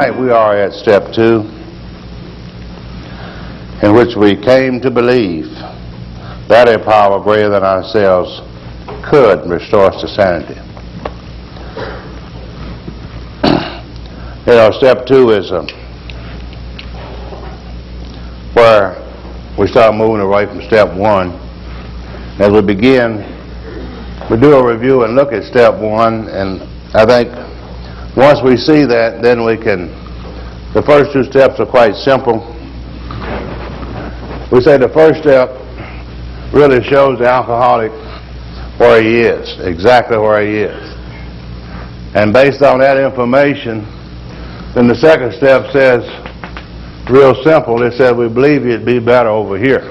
Tonight we are at step 2, in which we came to believe that a power greater than ourselves could restore us to sanity. Step 2 is where we start moving away from step 1. As we begin, we do a review and look at step 1, and I think once we see that, then we can, the first 2 steps are quite simple. We say the first step really shows the alcoholic where he is, exactly where he is. And based on that information, then the second step says, real simple, it says we believe it'd be better over here.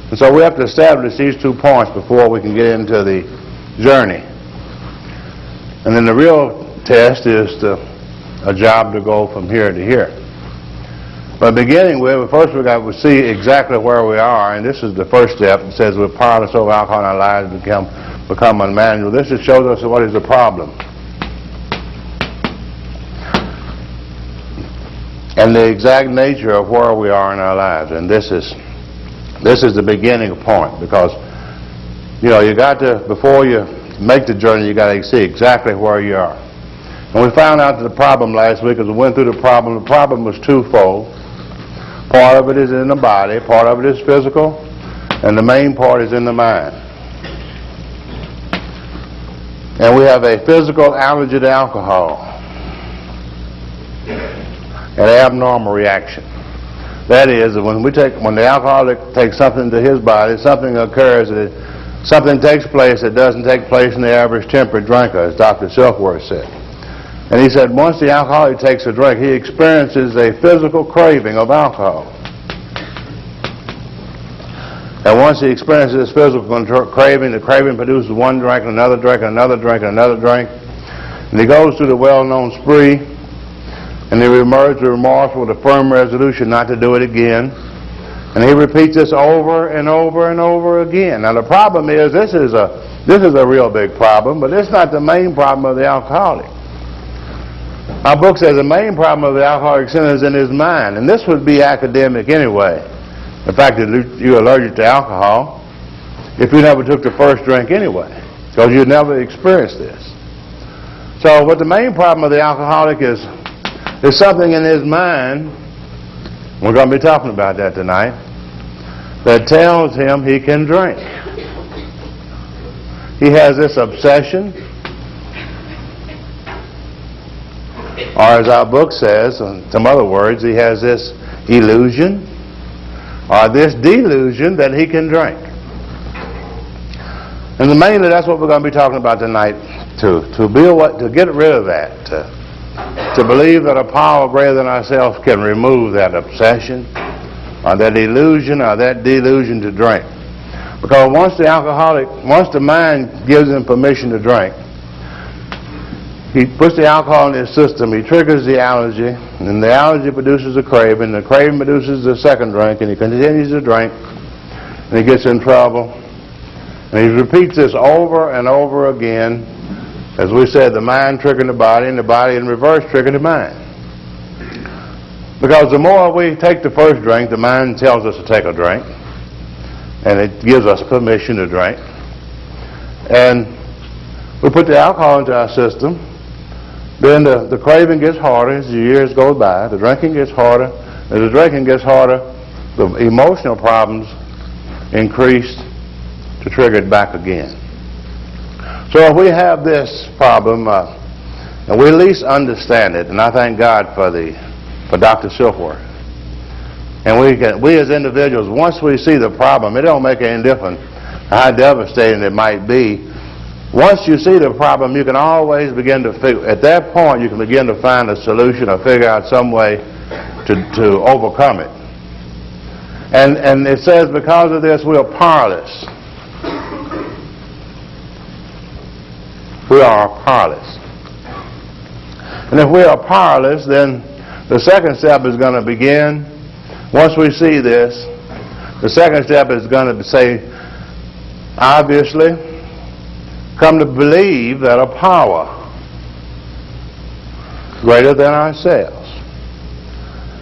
And so we have to establish these 2 points before we can get into the journey. And then the real test is a job to go from here to here. But beginning with, first we got to see exactly where we are, and this is the first step. It says we're powerless over alcohol in our lives, become unmanageable. This just shows us what is the problem. And the exact nature of where we are in our lives. And this is the beginning point, because you got to, before you make the journey, you got to see exactly where you are. And we found out the problem last week as we went through the problem. The problem was twofold. Part of it is in the body, part of it is physical, and the main part is in the mind. And we have a physical allergy to alcohol, an abnormal reaction. That is, when the alcoholic takes something to his body, something occurs, something takes place that doesn't take place in the average temperate drinker, as Dr. Silkworth said. And he said once the alcoholic takes a drink, he experiences a physical craving of alcohol. And once he experiences this physical craving, the craving produces one drink, another drink, another drink, another drink. And he goes through the well-known spree, and he reemerges with remorse with a firm resolution not to do it again. And he repeats this over and over and over again. Now the problem is, this is a real big problem, but it's not the main problem of the alcoholic. Our book says the main problem of the alcoholic sinner is in his mind, and this would be academic anyway. The fact that you're allergic to alcohol, if you never took the first drink anyway, because you'd never experienced this. So what the main problem of the alcoholic is something in his mind, we're going to be talking about that tonight, that tells him he can drink. He has this obsession, or as our book says, in some other words, he has this illusion or this delusion that he can drink. And mainly that's what we're going to be talking about tonight, to get rid of that, to believe that a power greater than ourselves can remove that obsession or that illusion or that delusion to drink. Because once the mind gives him permission to drink, he puts the alcohol in his system, he triggers the allergy, and the allergy produces a craving, the craving produces the second drink, and he continues to drink, and he gets in trouble. And he repeats this over and over again. As we said, the mind triggering the body, and the body in reverse triggering the mind. Because the more we take the first drink, the mind tells us to take a drink, and it gives us permission to drink. And we put the alcohol into our system. Then the craving gets harder as the years go by. The drinking gets harder. As the drinking gets harder, the emotional problems increase to trigger it back again. So if we have this problem, and we at least understand it, and I thank God for Dr. Silkworth. And we as individuals, once we see the problem, it don't make any difference how devastating it might be. Once you see the problem, you can always begin to at that point you can begin to find a solution or figure out some way to overcome it. And it says because of this we are powerless. We are powerless. And if we are powerless, then the second step is going to begin. Once we see this, the second step is going to say, obviously, come to believe that a power greater than ourselves.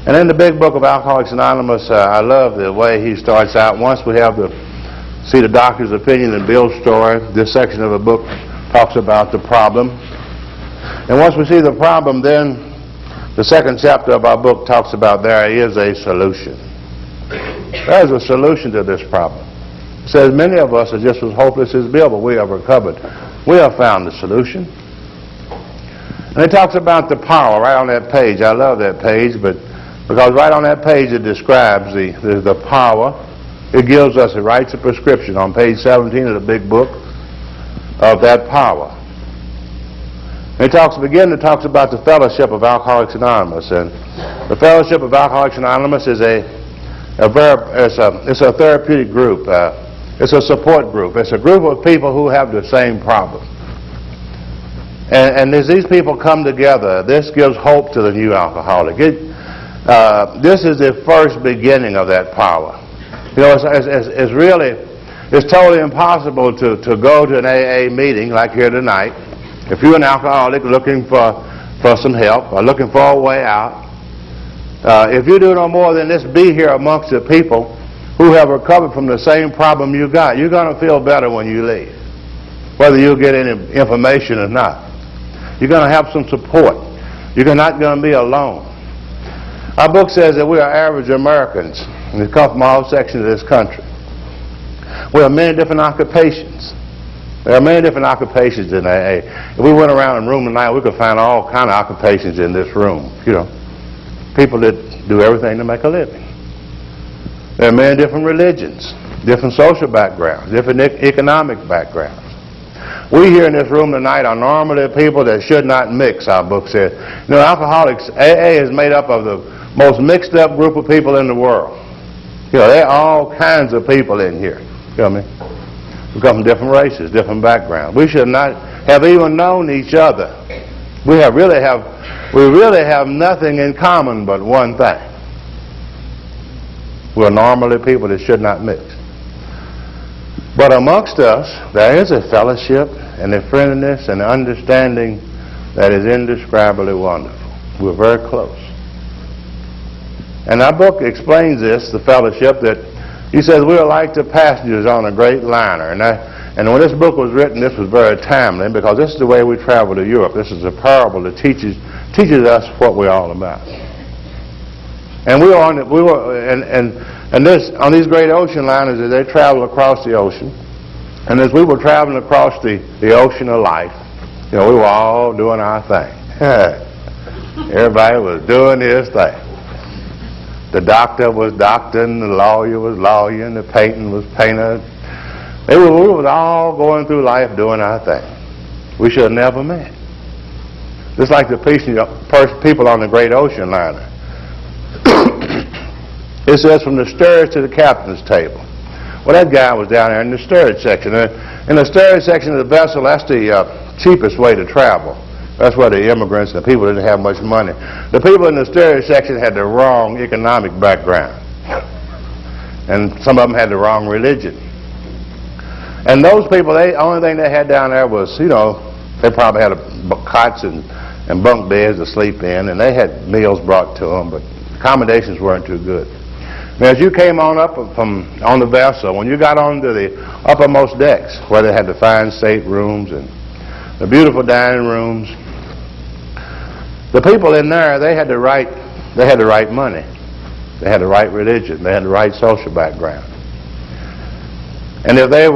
And in the big book of Alcoholics Anonymous, I love the way he starts out. Once we have see the doctor's opinion and Bill's story, this section of the book talks about the problem. And once we see the problem, then the second chapter of our book talks about there is a solution. There is a solution to this problem. It says many of us are just as hopeless as Bill, but we have recovered. We have found the solution. And it talks about the power right on that page. I love that page, because right on that page it describes the power. It gives us, it writes a prescription on page 17 of the big book of that power. It talks about the fellowship of Alcoholics Anonymous, and the fellowship of Alcoholics Anonymous is it's a therapeutic group. It's a support group. It's a group of people who have the same problem. And as these people come together, this gives hope to the new alcoholic. This is the first beginning of that power. You know, it's totally impossible to go to an AA meeting like here tonight. If you're an alcoholic looking for some help or looking for a way out, if you do no more than just be here amongst the people who have recovered from the same problem you got, you're going to feel better when you leave, whether you get any information or not. You're going to have some support. You're not going to be alone. Our book says that we are average Americans, and we come from all sections of this country. We have many different occupations. There are many different occupations in AA. If we went around the room tonight, we could find all kind of occupations in this room. You know, people that do everything to make a living. There are many different religions, different social backgrounds, different economic backgrounds. We here in this room tonight are normally people that should not mix, our book says. You know, alcoholics, AA is made up of the most mixed up group of people in the world. You know, there are all kinds of people in here. You know what I mean? We come from different races, different backgrounds. We should not have even known each other. We really have nothing in common but one thing. We're normally people that should not mix. But amongst us, there is a fellowship and a friendliness and understanding that is indescribably wonderful. We're very close. And our book explains this, the fellowship, that he says we are like the passengers on a great liner. And when this book was written, this was very timely, because this is the way we travel to Europe. This is a parable that teaches us what we're all about. And on these great ocean liners, as they travel across the ocean, and as we were traveling across the ocean of life, you know, we were all doing our thing. Everybody was doing his thing. The doctor was doctoring, the lawyer was lawyering, the painter was painting. We were all going through life doing our thing. We should have never met. Just like the people on the great ocean liner. It says from the steerage to the captain's table. Well, that guy was down there in the steerage section. In the steerage section of the vessel, that's the cheapest way to travel. That's where the immigrants and the people didn't have much money. The people in the steerage section had the wrong economic background. And some of them had the wrong religion. And those people, the only thing they had down there was, you know, they probably had cots and bunk beds to sleep in, and they had meals brought to them, but accommodations weren't too good. Now, as you came on up on the vessel, when you got onto the uppermost decks, where they had the fine staterooms and the beautiful dining rooms, the people in there, they had the right money, they had the right religion, they had the right social background, and if they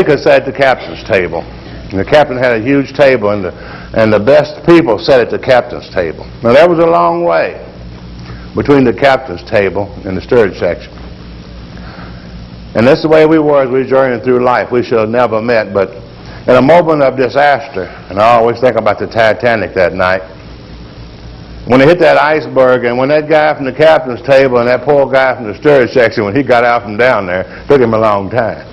could sit at the captain's table. And the captain had a huge table, and the best people sat at the captain's table. Now, there was a long way between the captain's table and the steerage section. And that's the way we were as we journeyed through life. We should have never met, but in a moment of disaster, and I always think about the Titanic that night, when they hit that iceberg, and when that guy from the captain's table and that poor guy from the steerage section, when he got out from down there, it took him a long time.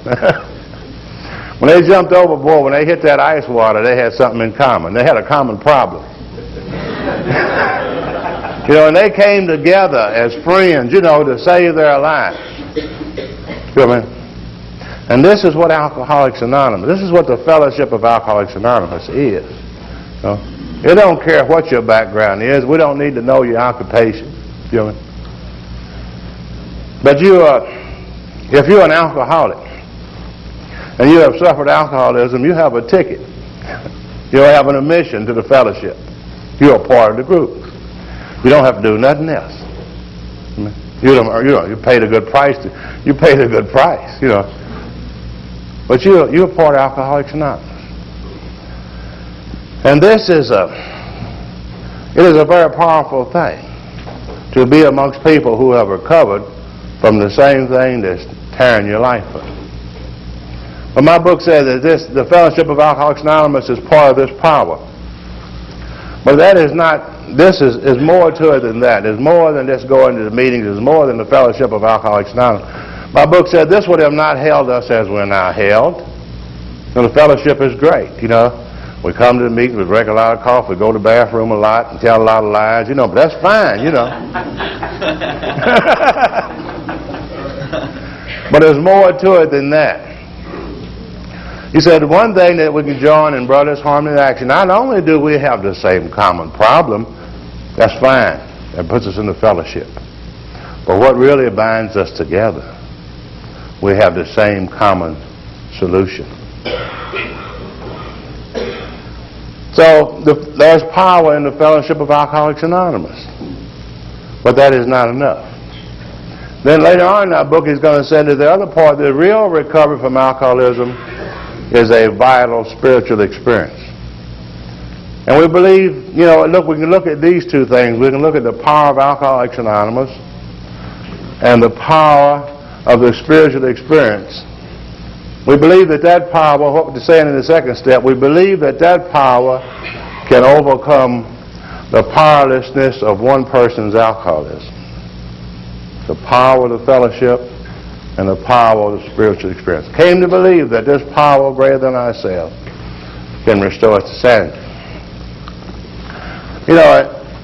When they jumped overboard, when they hit that ice water, they had something in common. They had a common problem. You know, and they came together as friends, you know, to save their lives. You know what I mean? And this is what Alcoholics Anonymous, this is what the fellowship of Alcoholics Anonymous is. You know? It don't care what your background is. We don't need to know your occupation. You know? But if you're an alcoholic and you have suffered alcoholism, you have a ticket. You have an admission to the fellowship. You're a part of the group. You don't have to do nothing else. You paid a good price. You paid a good price. But you're a part of Alcoholics Anonymous. And this is a very powerful thing to be amongst people who have recovered from the same thing that's tearing your life up. But my book says that the Fellowship of Alcoholics Anonymous is part of this power. But that is not, this is more to it than that. There's more than just going to the meetings. There's more than the Fellowship of Alcoholics Anonymous. My book said this would have not held us as we're now held. The fellowship is great, We come to the meeting, we drink a lot of coffee, we go to the bathroom a lot and tell a lot of lies, but that's fine, But there's more to it than that. He said, one thing that we can join in Brothers Harmony and Action, not only do we have the same common problem, that's fine. That puts us in the fellowship. But what really binds us together, we have the same common solution. So there's power in the Fellowship of Alcoholics Anonymous. But that is not enough. Then later on in that book, he's going to say that the other part, the real recovery from alcoholism, is a vital spiritual experience. And we believe, look, we can look at these two things. We can look at the power of Alcoholics Anonymous and the power of the spiritual experience. We believe that power, what we're saying in the second step, we believe that power can overcome the powerlessness of one person's alcoholism. The power of the fellowship and the power of the spiritual experience. Came to believe that this power greater than ourselves can restore us to sanity.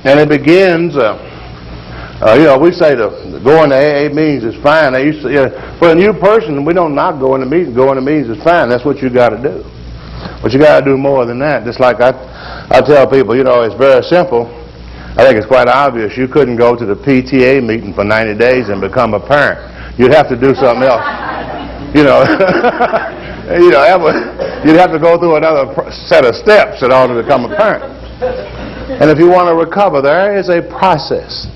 And it begins, we say going to AA meetings is fine. They used to, for a new person, we don't not go in the meetings. Going to meetings is fine. That's what you got to do. But you got to do more than that. Just like I tell people, it's very simple. I think it's quite obvious. You couldn't go to the PTA meeting for 90 days and become a parent. You'd have to do something else. You'd have to go through another set of steps in order to become a parent. And if you want to recover, there is a process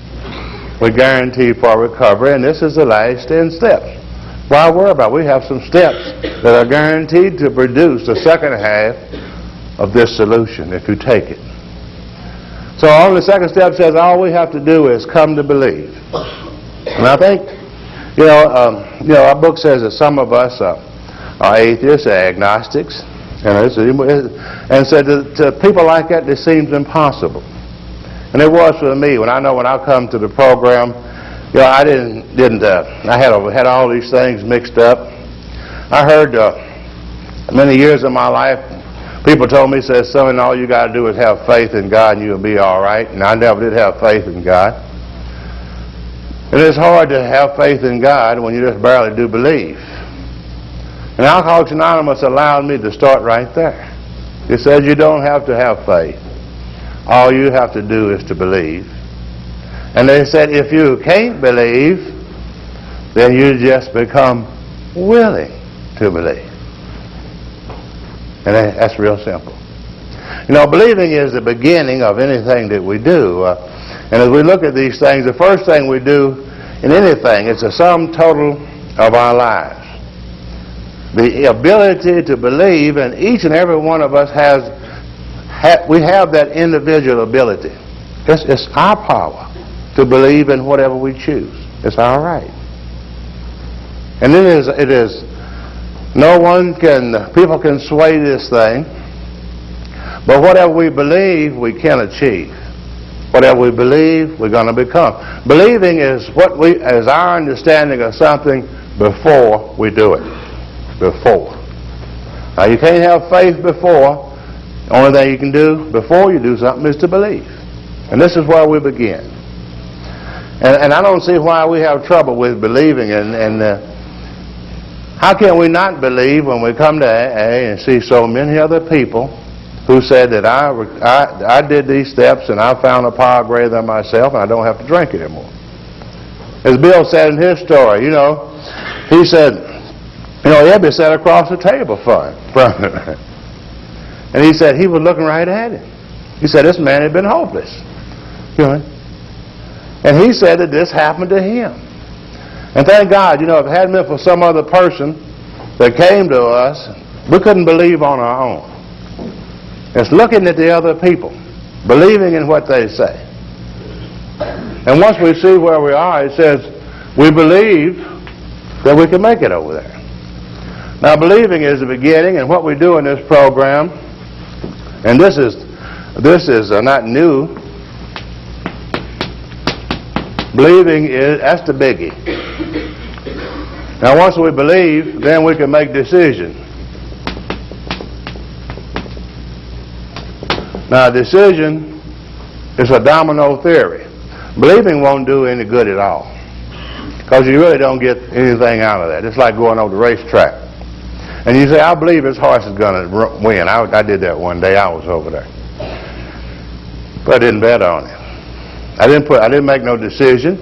we guarantee for recovery, and this is the last 10 steps. Why worry about it? We have some steps that are guaranteed to produce the second half of this solution if you take it. So on the second step says all we have to do is come to believe. And I think, our book says that some of us are atheists, are agnostics, and said to people like that, this seems impossible. And it was for me. When I come to the program, I I had all these things mixed up. I heard many years of my life, people told me, son, all you got to do is have faith in God and you'll be all right. And I never did have faith in God. And it's hard to have faith in God when you just barely do believe. And Alcoholics Anonymous allowed me to start right there. It says you don't have to have faith. All you have to do is to believe. And they said if you can't believe, then you just become willing to believe. And that's real simple. Believing is the beginning of anything that we do. And as we look at these things, the first thing we do in anything, it's a sum total of our lives. The ability to believe, and each and every one of us we have that individual ability. It's our power to believe in whatever we choose. It's our right. And it is people can sway this thing, but whatever we believe, we can achieve. Whatever we believe, we're going to become. Believing is our understanding of something before we do it. Before. Now you can't have faith before. The only thing you can do before you do something is to believe. And this is where we begin. And I don't see why we have trouble with believing. And how can we not believe when we come to AA and see so many other people who said that I did these steps and I found a power greater than myself and I don't have to drink anymore. As Bill said in his story, he said, Ebby sat across the table from him. And he said he was looking right at him. He said this man had been hopeless. And he said that this happened to him. And thank God, if it hadn't been for some other person that came to us, we couldn't believe on our own. It's looking at the other people, believing in what they say. And once we see where we are, it says we believe that we can make it over there. Now, believing is the beginning, and what we do in this program, and this is not new. Believing that's the biggie. Now, once we believe, then we can make decisions. Now, decision is a domino theory. Believing won't do any good at all, because you really don't get anything out of that. It's like going over the racetrack. And you say, I believe this horse is going to win. I did that one day. I was over there. But I didn't bet on it. I didn't make no decision.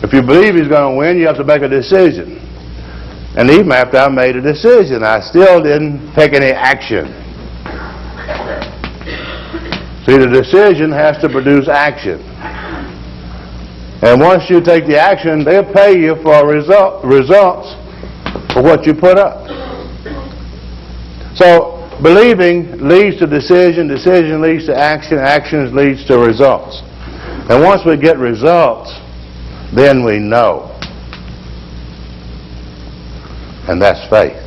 If you believe he's going to win, you have to make a decision. And even after I made a decision, I still didn't take any action. See, the decision has to produce action. And once you take the action, they'll pay you for results for what you put up. So believing leads to decision, decision leads to action, action leads to results. And once we get results, then we know. And that's faith.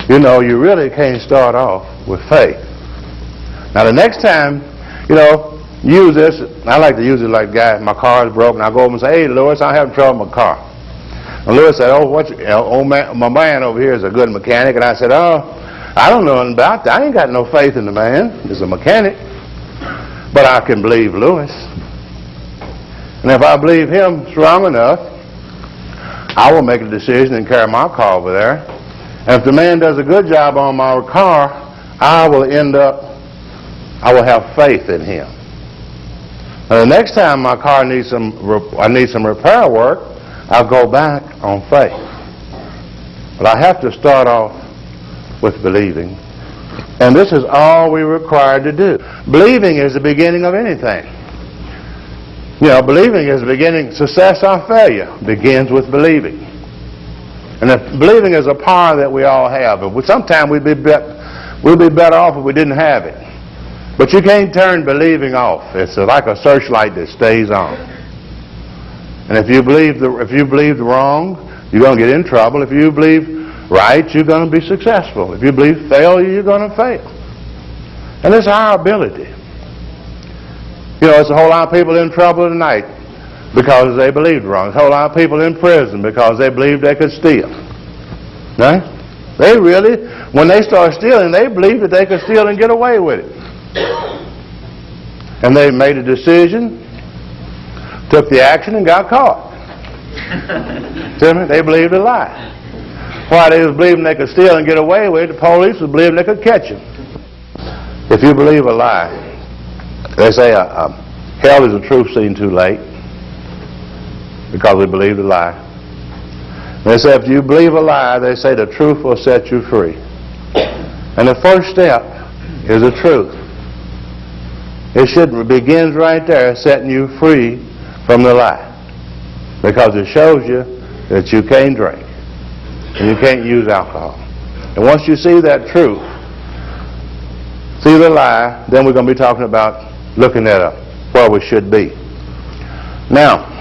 You really can't start off with faith. Now the next time, use this. I like to use it like, guy, my car is broken. I go over and say, hey, Louis, I'm having trouble with my car. And Louis said, my man over here is a good mechanic. And I said, I don't know nothing about that. I ain't got no faith in the man. He's a mechanic. But I can believe Louis. And if I believe him strong enough, I will make a decision and carry my car over there. And if the man does a good job on my car, I will have faith in him. Now, the next time my car needs some repair work, I'll go back on faith. But I have to start off with believing. And this is all we're required to do. Believing is the beginning of anything. Believing is the beginning. Success or failure begins with believing. And if believing is a power that we all have. And sometimes we'd be better off if we didn't have it. But you can't turn believing off. It's like a searchlight that stays on. And if you believe wrong, you're going to get in trouble. If you believe right, you're going to be successful. If you believe failure, you're going to fail. And it's our ability. It's a whole lot of people in trouble tonight because they believed wrong. There's a whole lot of people in prison because they believed they could steal. Right? They really, when they start stealing, they believed that they could steal and get away with it. And they made a decision, took the action, and got caught. They believed a lie. While they was believing they could steal and get away with it, the police was believing they could catch them. If you believe a lie, they say hell is a truth seen too late because we believed a lie. They say if you believe a lie, they say the truth will set you free. And the first step is the truth. It begins right there, setting you free from the lie. Because it shows you that you can't drink and you can't use alcohol. And once you see that truth, see the lie, then we're going to be talking about looking at where we should be. Now,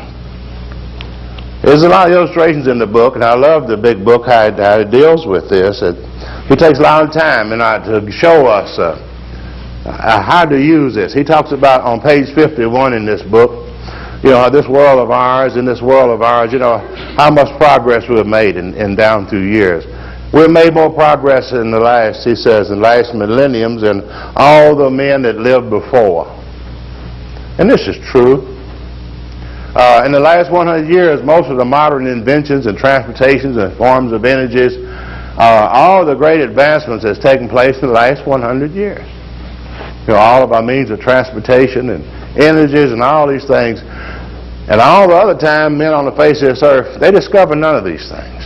there's a lot of illustrations in the book, and I love the big book, how it deals with this. He takes a lot of time to show us how to use this. He talks about on page 51 in this book, this world of ours, how much progress we've made in down through years. We've made more progress in the last, he says, in the last millenniums than all the men that lived before. And this is true. In the last 100 years, most of the modern inventions and transportations and forms of energies all the great advancements that's taken place in the last 100 years. All of our means of transportation and energies and all these things. And all the other time, men on the face of this earth, they discovered none of these things.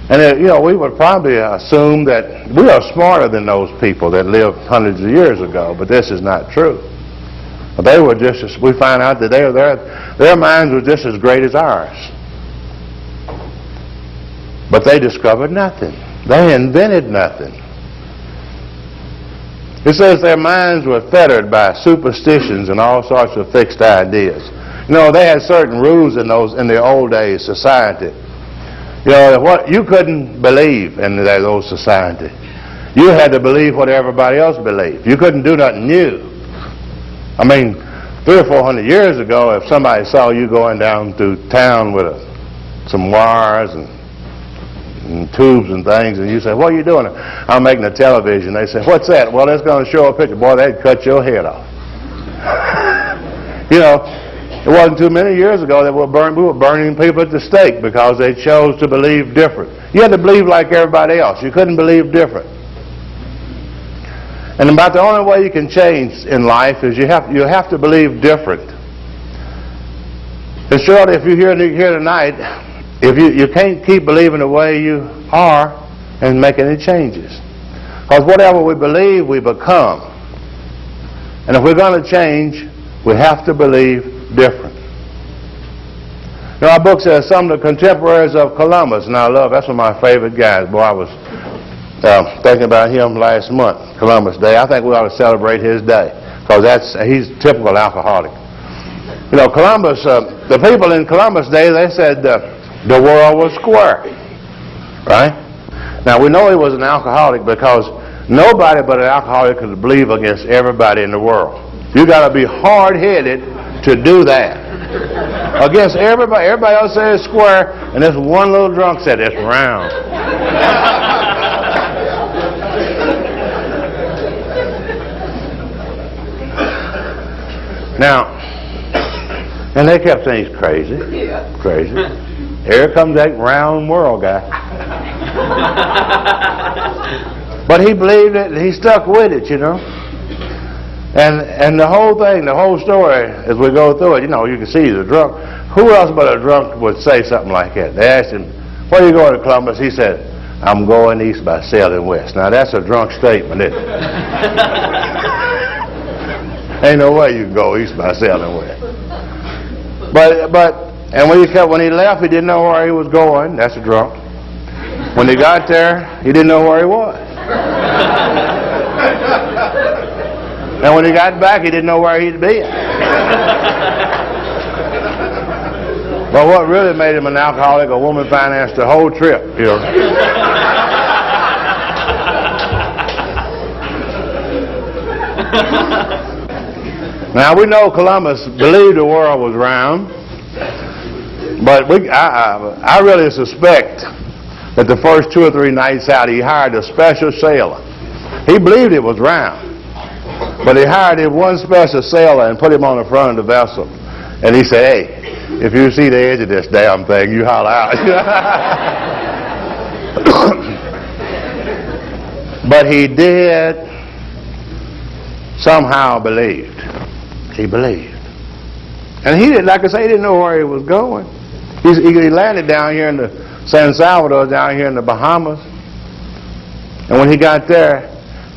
And, we would probably assume that we are smarter than those people that lived hundreds of years ago, but this is not true. They were just as, we find out that their minds were just as great as ours. But they discovered nothing. They invented nothing. It says their minds were fettered by superstitions and all sorts of fixed ideas. They had certain rules in the old days society. What you couldn't believe in those society. You had to believe what everybody else believed. You couldn't do nothing new. 300 or 400 years ago, if somebody saw you going down through town with some wires and tubes and things, and you say, "What are you doing?" "I'm making a television." They say, "What's that?" "Well, it's going to show a picture." Boy, they'd cut your head off. It wasn't too many years ago that we were burning people at the stake because they chose to believe different. You had to believe like everybody else. You couldn't believe different. And about the only way you can change in life is you have to believe different. And surely, if you're here tonight, if you can't keep believing the way you are and make any changes. Because whatever we believe, we become. And if we're going to change, we have to believe different. Our book says some of the contemporaries of Columbus, and that's one of my favorite guys. Boy, I was thinking about him last month, Columbus Day. I think we ought to celebrate his day because he's a typical alcoholic. Columbus, the people in Columbus Day, they said the world was square, right? Now, we know he was an alcoholic because nobody but an alcoholic could believe against everybody in the world. You got to be hard-headed to do that. Against everybody else says square, and this one little drunk said it's round. Now, and they kept saying he's crazy. Crazy. Here comes that round world guy. But he believed it, and he stuck with it, And the whole thing, the whole story, as we go through it, you can see he's a drunk. Who else but a drunk would say something like that? They asked him, "Where are you going to Columbus?" He said, "I'm going east by sailing west." Now that's a drunk statement, isn't it? Ain't no way you can go east by sailing west. And when he left, he didn't know where he was going. That's a drunk. When he got there, he didn't know where he was. And when he got back, he didn't know where he'd be. But what really made him an alcoholic, a woman financed the whole trip, Now, we know Columbus believed the world was round, but I really suspect that the first 2 or 3 nights out, he hired a special sailor. He believed it was round. But he hired him one special sailor and put him on the front of the vessel. And he said, "Hey, if you see the edge of this damn thing, you holler out." But he did somehow believed. He believed. And he didn't, like I say, he didn't know where he was going. He landed down here in the San Salvador, down here in the Bahamas. And when he got there,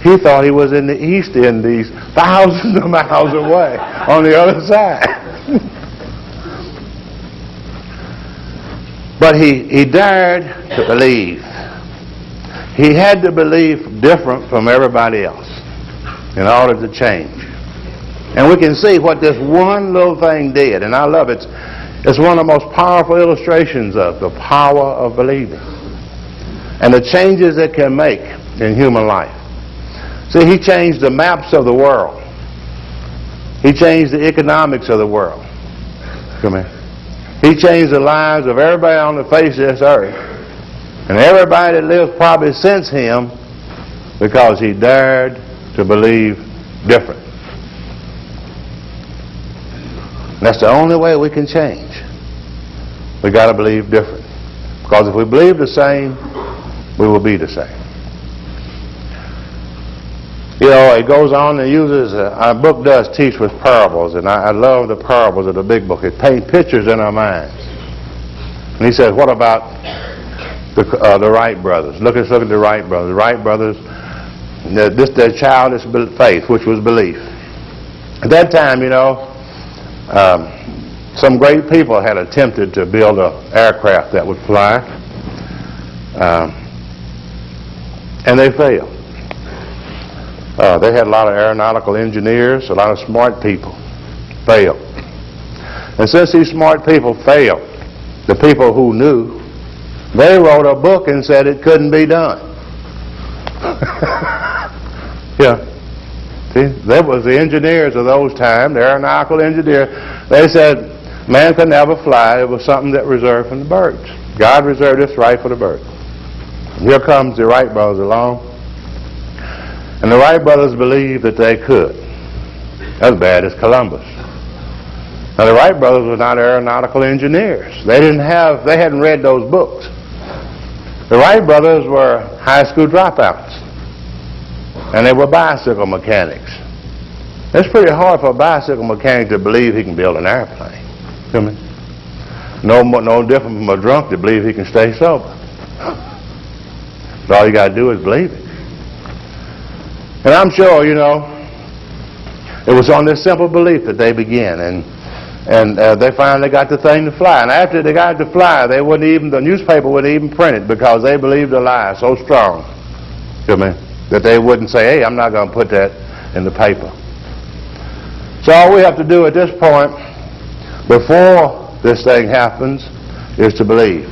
he thought he was in the East Indies, thousands of miles away, on the other side. But he dared to believe. He had to believe different from everybody else in order to change. And we can see what this one little thing did. And I love it. It's one of the most powerful illustrations of the power of believing and the changes it can make in human life. See, he changed the maps of the world. He changed the economics of the world. Come here. He changed the lives of everybody on the face of this earth. And everybody that lives probably since him, because he dared to believe different. And that's the only way we can change. We got to believe different. Because if we believe the same, we will be the same. You know, it goes on and uses, our book does teach with parables, and I love the parables of the big book. It paints pictures in our minds. And he says, what about the Wright brothers? Let's look at the Wright brothers. The Wright brothers, their childish faith, which was belief. At that time, you know, some great people had attempted to build an aircraft that would fly, and they failed. They had a lot of aeronautical engineers, a lot of smart people failed. And since these smart people failed, the people who knew, they wrote a book and said it couldn't be done. Yeah. See, that was the engineers of those times, the aeronautical engineers. They said man could never fly. It was something that reserved for the birds. God reserved this right for the birds. And here comes the Wright brothers along. And the Wright brothers believed that they could. As bad as Columbus. Now the Wright brothers were not aeronautical engineers. They hadn't read those books. The Wright brothers were high school dropouts. And they were bicycle mechanics. It's pretty hard for a bicycle mechanic to believe he can build an airplane. You know what I mean? No different from a drunk to believe he can stay sober. So all you got to do is believe it. And I'm sure, you know, it was on this simple belief that they began, and they finally got the thing to fly. And after they got it to fly, the newspaper wouldn't even print it because they believed the lie so strong, you know, that they wouldn't say, hey, I'm not going to put that in the paper. So all we have to do at this point, before this thing happens, is to believe.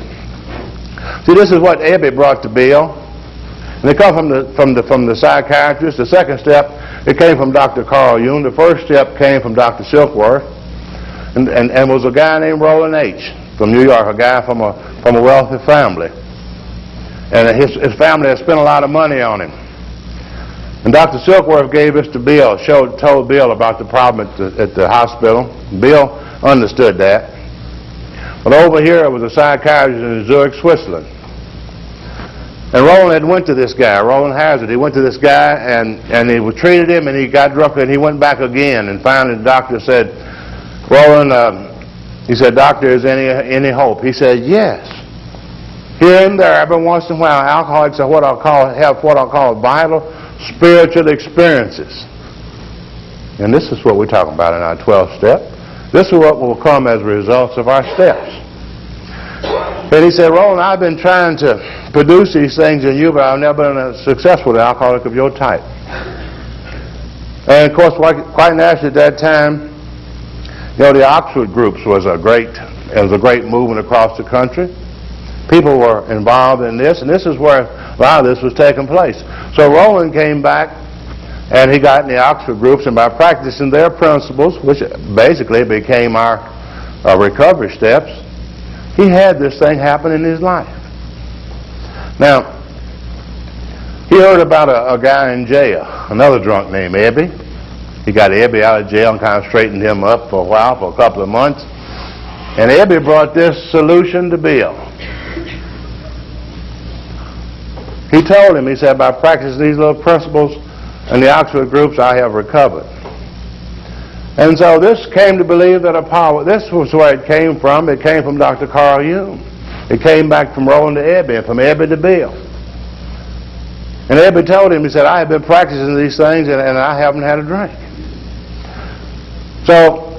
See, this is what Ebby brought to Bill. And they come from the psychiatrist. The second step, it came from Dr. Carl Jung. The first step came from Dr. Silkworth, and was a guy named Roland H. from New York, a guy from a wealthy family. And his family had spent a lot of money on him. And Dr. Silkworth gave this to Bill, told Bill about the problem at the hospital. Bill understood that. But over here was a psychiatrist in Zurich, Switzerland. And Roland had went to this guy, Roland Hazard. He went to this guy and he treated him, and he got drunk, and he went back again. And finally the doctor said, Roland, he said, doctor, is any hope? He said, yes. Here and there, every once in a while, alcoholics have what I'll call vital spiritual experiences. And this is what we're talking about in our 12th step. This is what will come as results of our steps. And he said, Roland, I've been trying to produce these things in you, but I've never been successful with an alcoholic of your type. And of course, quite naturally at that time, you know, the Oxford groups was a great movement across the country. People were involved in this, and this is where a lot of this was taking place. So Roland came back, and he got in the Oxford groups, and by practicing their principles, which basically became our recovery steps, he had this thing happen in his life. Now, he heard about a guy in jail, another drunk named Ebby. He got Ebby out of jail and kind of straightened him up for a while, for a couple of months. And Ebby brought this solution to Bill. He told him, he said, by practicing these little principles in the Oxford groups, I have recovered. And so this came to believe that a power, this was where it came from. It came from Dr. Carl Jung. It came back from Roland to Ebby, and from Ebby to Bill. And Ebby told him, he said, I have been practicing these things, and I haven't had a drink. So,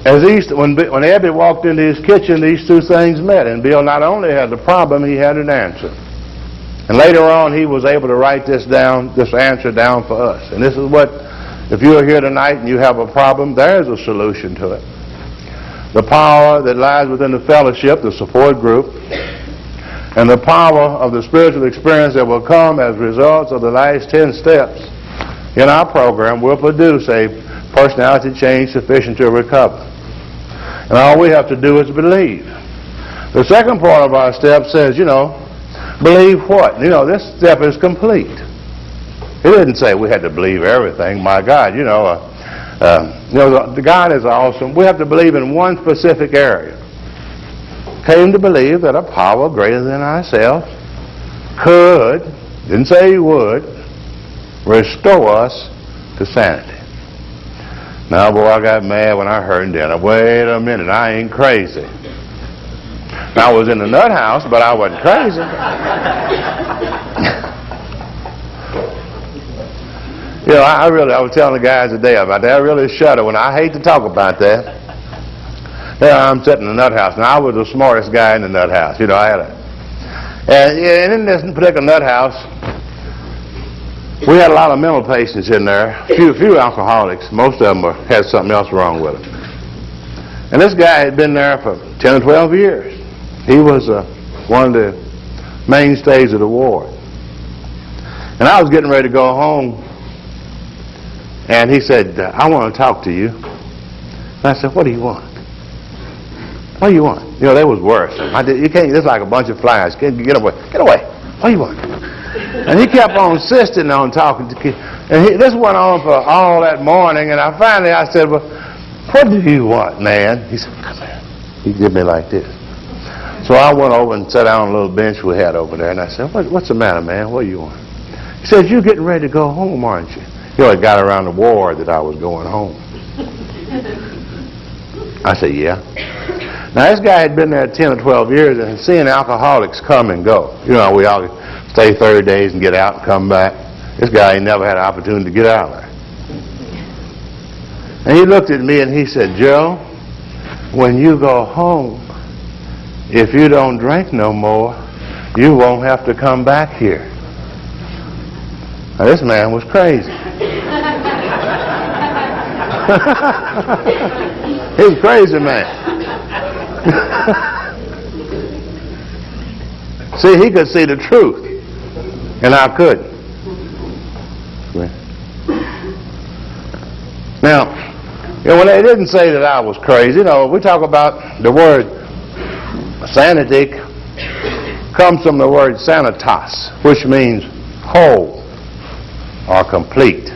when Ebby walked into his kitchen, these two things met, and Bill not only had the problem, he had an answer. And later on, he was able to write this answer down for us. And this is what, if you are here tonight and you have a problem, there is a solution to it. The power that lies within the fellowship, the support group, and the power of the spiritual experience that will come as results of the last 10 steps in our program will produce a personality change sufficient to recover. And all we have to do is believe. The second part of our step says, believe what? This step is complete. It didn't say we had to believe everything. My God, the God is awesome. We have to believe in one specific area. came to believe that a power greater than ourselves could, didn't say he would, restore us to sanity. Now, boy, I got mad when I heard that. Wait a minute, I ain't crazy. I was in the nut house, but I wasn't crazy. You know, I was telling the guys today about that. I really shudder when I hate to talk about that. There I'm sitting in the nut house. Now, I was the smartest guy in the nut house. You know, and in this particular nut house, we had a lot of mental patients in there, a few alcoholics. Most of them had something else wrong with them. And this guy had been there for 10 or 12 years. He was one of the mainstays of the ward. And I was getting ready to go home, and he said, I want to talk to you. And I said, what do you want? What do you want? You know, they was worse. You can't, it's like a bunch of flies. Get away. Get away. What do you want? And he kept on insisting on talking to kids. And this went on for all that morning, and I said, well, what do you want, man? He said, come here. He did me like this. So I went over and sat down on a little bench we had over there, and I said, what's the matter, man? What do you want? He said, you're getting ready to go home, aren't you? You know, it got around the ward that I was going home. I said, yeah. Now, this guy had been there 10 or 12 years and had seen alcoholics come and go. You know, we all stay 30 days and get out and come back. This guy ain't never had an opportunity to get out of there. And he looked at me and he said, Joe, when you go home, if you don't drink no more, you won't have to come back here. Now, this man was crazy. He was a crazy man. See, he could see the truth, and I couldn't. Now, you know, when they didn't say that I was crazy, you know, we talk about the word sanity comes from the word sanitas, which means whole or complete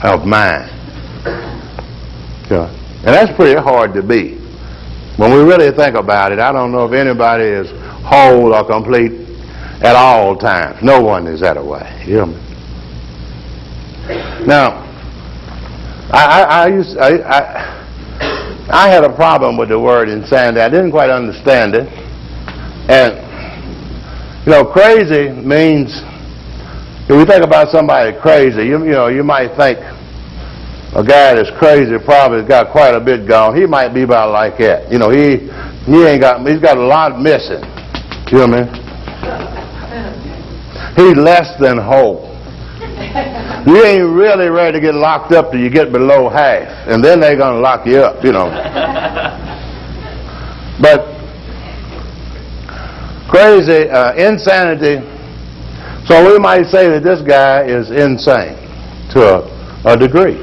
of mind. Yeah. And that's pretty hard to be. When we really think about it, I don't know if anybody is whole or complete at all times. No one is that way. You know? Now, I had a problem with the word insanity. I didn't quite understand it. And, you know, crazy means, if we think about somebody crazy, you know, you might think a guy that's crazy probably has got quite a bit gone. He might be about like that. You know, he's got a lot missing. You know what I mean? He's less than whole. You ain't really ready to get locked up till you get below half, and then they're going to lock you up, you know. But crazy, insanity, so we might say that this guy is insane to a degree,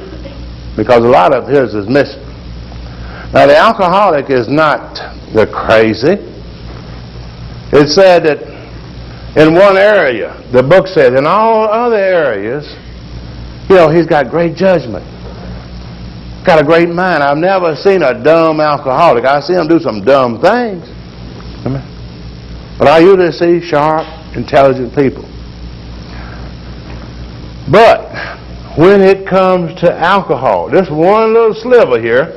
because a lot of his is missing. Now, the alcoholic is not the crazy. It said that in one area, the book said, in all other areas, you know, he's got great judgment, got a great mind. I've never seen a dumb alcoholic. I see him do some dumb things, but I usually see sharp, intelligent people. But when it comes to alcohol, this one little sliver here,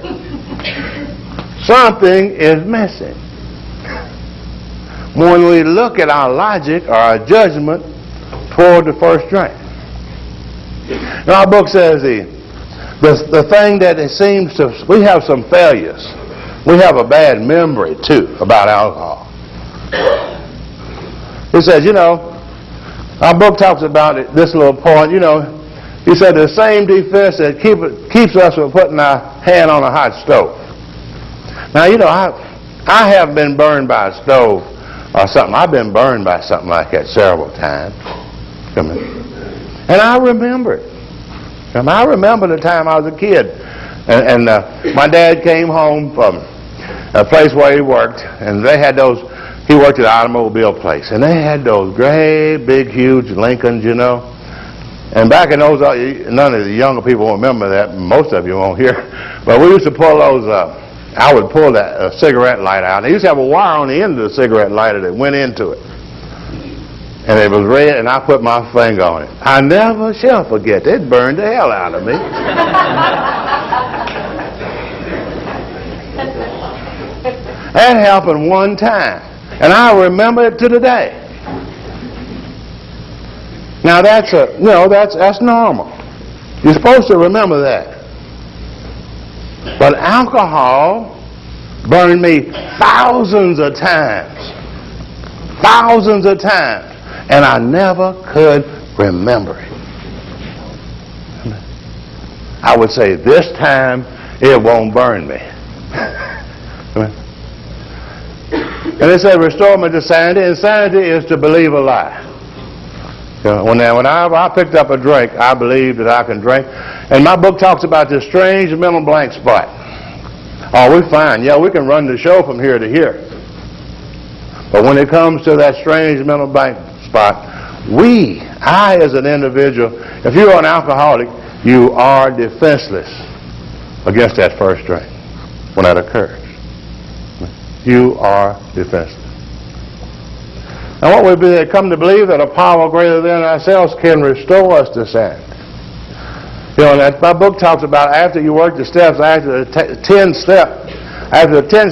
something is missing. When we look at our logic or our judgment toward the first drink. Now, our book says the thing that it seems to, we have some failures. We have a bad memory, too, about alcohol. It says, you know, our book talks about this little point, you know, he said the same defense that keeps us from putting our hand on a hot stove. Now, you know, I have been burned by a stove or something. I've been burned by something like that several times. And I remember it. I remember the time I was a kid. And my dad came home from a place where he worked, and they had those, he worked at an automobile place, and they had those great, big, huge Lincolns, you know. And back in those, none of the younger people will remember that. Most of you won't hear. But we used to pull those I would pull that cigarette lighter out. They used to have a wire on the end of the cigarette lighter that went into it. And it was red, and I put my finger on it. I never shall forget. It burned the hell out of me. That happened one time, and I remember it to the day. Now that's normal. You're supposed to remember that. But alcohol burned me thousands of times, and I never could remember it. I would say, this time it won't burn me. And it said, restore me to sanity, and sanity is to believe a lie. Whenever I picked up a drink, I believed that I can drink. And my book talks about this strange mental blank spot. Oh, we're fine. Yeah, we can run the show from here to here. But when it comes to that strange mental blank spot, I as an individual, if you're an alcoholic, you are defenseless against that first drink when that occurs. You are defenseless. And what we come to believe that a power greater than ourselves can restore us to sanity. And my book talks about after you work the steps, after the 10th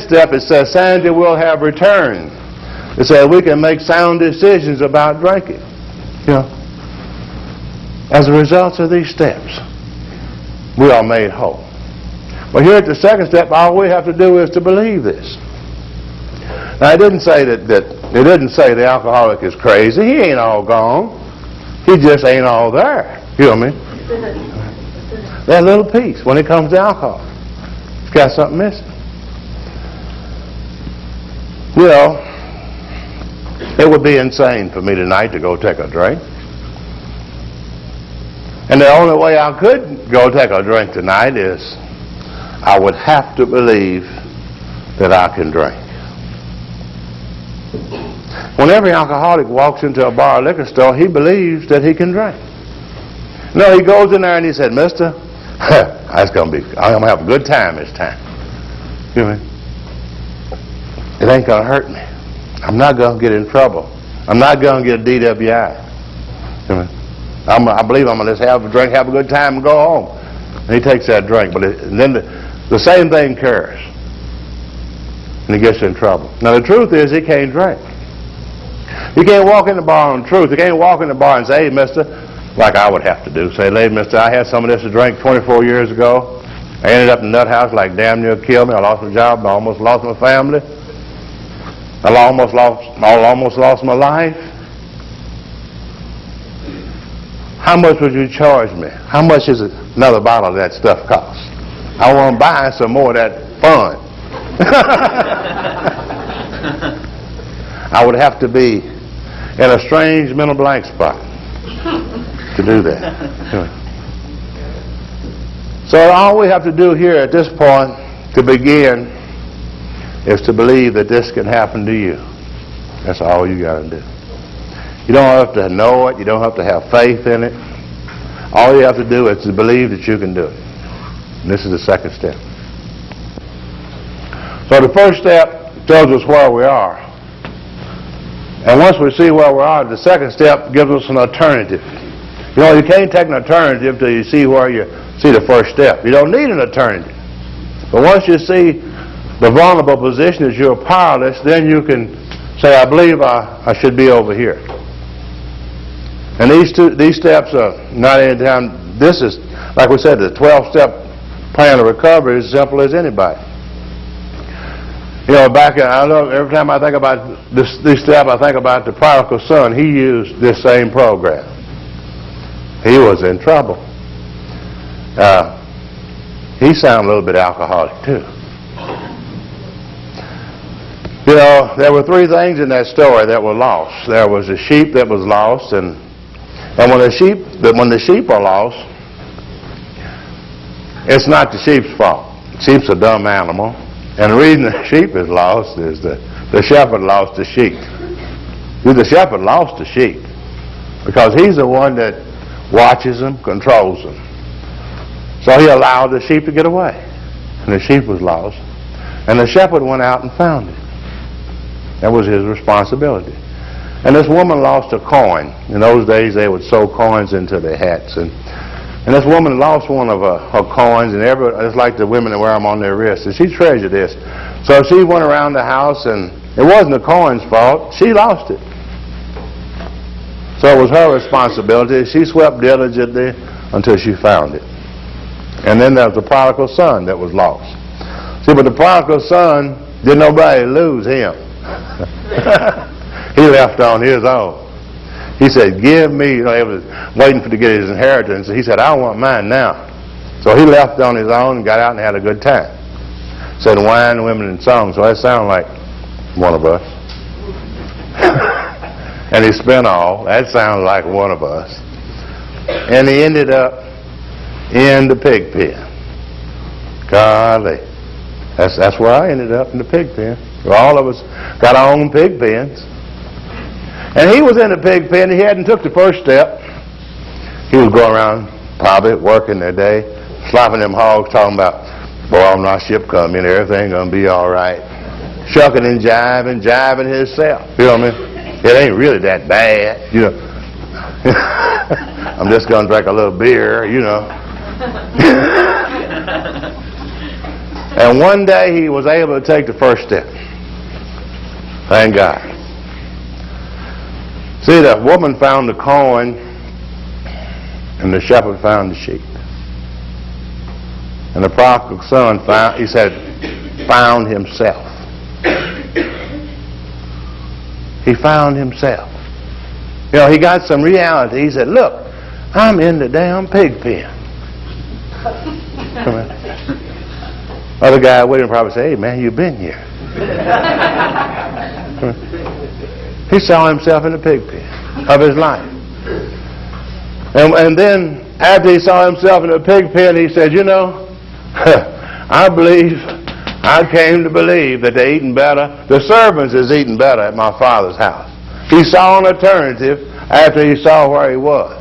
step, it says sanity will have returned. It says we can make sound decisions about drinking. As a result of these steps, we are made whole. But here at the second step, all we have to do is to believe this. Now, it didn't say that the alcoholic is crazy. He ain't all gone. He just ain't all there. You know what I mean? That little piece, when it comes to alcohol, it's got something missing. It would be insane for me tonight to go take a drink. And the only way I could go take a drink tonight is I would have to believe that I can drink. When every alcoholic walks into a bar or liquor store, he believes that he can drink. No, he goes in there and he said, Mister, I'm going to have a good time this time. You know, it ain't going to hurt me. I'm not going to get in trouble. I'm not going to get a DWI. You know, I believe I'm going to just have a drink, have a good time, and go home. And he takes that drink. But then the same thing occurs. And he gets in trouble. Now, the truth is he can't drink. You can't walk in the bar on truth. You can't walk in the bar and say, hey, mister, like I would have to do. Say, hey, mister, I had some of this to drink 24 years ago. I ended up in the nut house like damn near killed me. I lost my job. I almost lost my family. I almost lost my life. How much would you charge me? How much is another bottle of that stuff cost? I want to buy some more of that fun. I would have to be in a strange mental blank spot to do that. So all we have to do here at this point to begin is to believe that this can happen to you. That's all you got to do. You don't have to know it. You don't have to have faith in it. All you have to do is to believe that you can do it. And this is the second step. So the first step tells us where we are. And once we see where we are, the second step gives us an alternative. You can't take an alternative till you see where you see the first step. You don't need an alternative. But once you see the vulnerable position as you're powerless, then you can say, I believe I should be over here. And these steps are not any time. This is, like we said, the 12-step plan of recovery is as simple as anybody. Every time I think about this step, I think about the prodigal son. He used this same program. He was in trouble. He sounded a little bit alcoholic too. There were three things in that story that were lost. There was a sheep that was lost, and when the sheep are lost, it's not the sheep's fault. Sheep's a dumb animal. And the reason the sheep is lost is that the shepherd lost the sheep. The shepherd lost the sheep because he's the one that watches them, controls them. So he allowed the sheep to get away. And the sheep was lost. And the shepherd went out and found it. That was his responsibility. And this woman lost a coin. In those days, they would sew coins into their hats. And this woman lost one of her coins, and it's like the women that wear them on their wrists. And she treasured this. So she went around the house, and it wasn't the coin's fault. She lost it. So it was her responsibility. She swept diligently until she found it. And then there was the prodigal son that was lost. See, but the prodigal son, didn't nobody lose him. He left on his own. He said, give me, he was waiting to get his inheritance. He said, I want mine now. So he left on his own and got out and had a good time. Said wine, women, and songs. So that sounds like one of us. And he spent all. That sounds like one of us. And he ended up in the pig pen. Golly. That's where I ended up, in the pig pen. All of us got our own pig pens. And he was in the pig pen. He hadn't took the first step. He was going around probably working their day, slapping them hogs, talking about, boy, I'm not ship coming, everything going to be all right. Shucking and jiving himself. You know what I mean? It ain't really that bad, you know. I'm just going to drink a little beer, you know. And one day he was able to take the first step. Thank God. See, the woman found the coin, and the shepherd found the sheep. And the prodigal son found himself. He found himself. You know, he got some reality. He said, look, I'm in the damn pig pen. Other guy waiting probably say, hey, man, you've been here. He saw himself in the pig pen of his life. And then after he saw himself in the pig pen, he said, you know, I came to believe that they're eating better. The servants is eating better at my father's house. He saw an alternative after he saw where he was.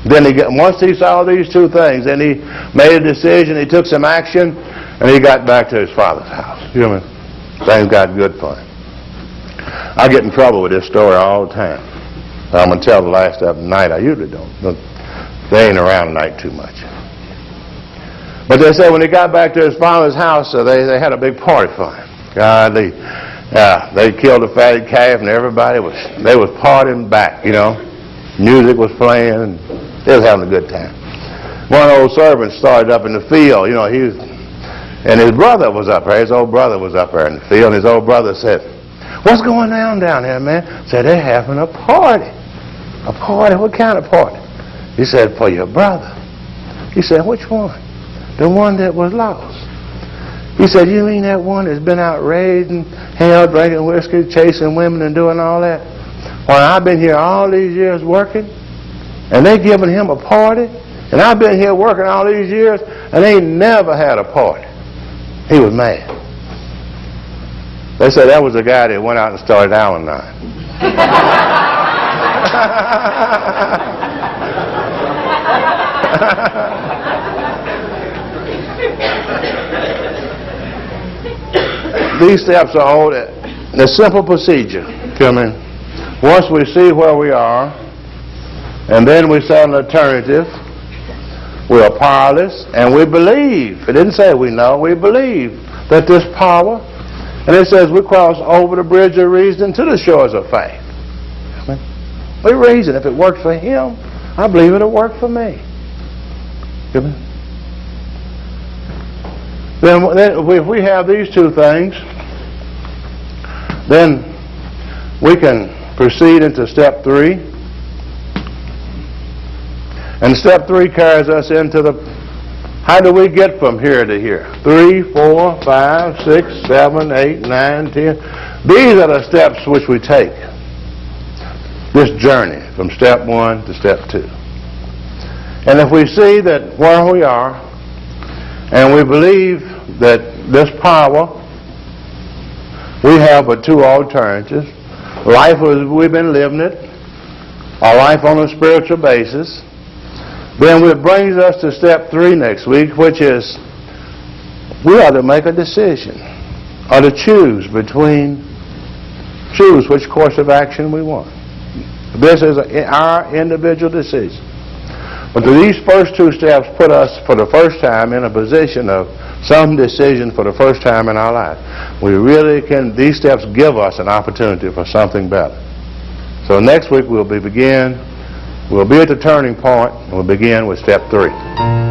Then once he saw these two things, then he made a decision, he took some action, and he got back to his father's house. You know what I mean? Things got good for him. I get in trouble with this story all the time. I'm going to tell the last of the night. I usually don't. They ain't around tonight too much. But they said when he got back to his father's house, they had a big party for him. God, they killed a fatted calf, and everybody was partying back, you know. Music was playing, and they was having a good time. One old servant started up in the field, you know, and his brother was up there. His old brother was up there in the field, and his old brother said, what's going on down there, man? Said, they're having a party. A party? What kind of party? He said, for your brother. He said, which one? The one that was lost. He said, you mean that one that's been out raising hell, drinking whiskey, chasing women and doing all that? Well, I've been here all these years working, and they giving him a party, and I've been here working all these years, and they never had a party. He was mad. They said that was the guy that went out and started Al-Anon. These steps are all the simple procedure. Come in. Once we see where we are, and then we set an alternative, we are powerless, and we believe. It didn't say we know. We believe that this power, and it says we cross over the bridge of reason to the shores of faith. We reason. If it worked for him, I believe it'll work for me. Then if we have these two things, then we can proceed into step 3. And step 3 carries us into how do we get from here to here? 3, 4, 5, 6, 7, 8, 9, 10. These are the steps which we take. This journey from step 1 to step 2. And if we see that where we are, and we believe that this power, we have but 2 alternatives. Life as we've been living it, or life on a spiritual basis. Then it brings us to step 3 next week, which is we ought to make a decision, or to choose which course of action we want. This is our individual decision. But these first two steps put us for the first time in a position of some decision for the first time in our life. These steps give us an opportunity for something better. So next week we'll be at the turning point, and we'll begin with step 3.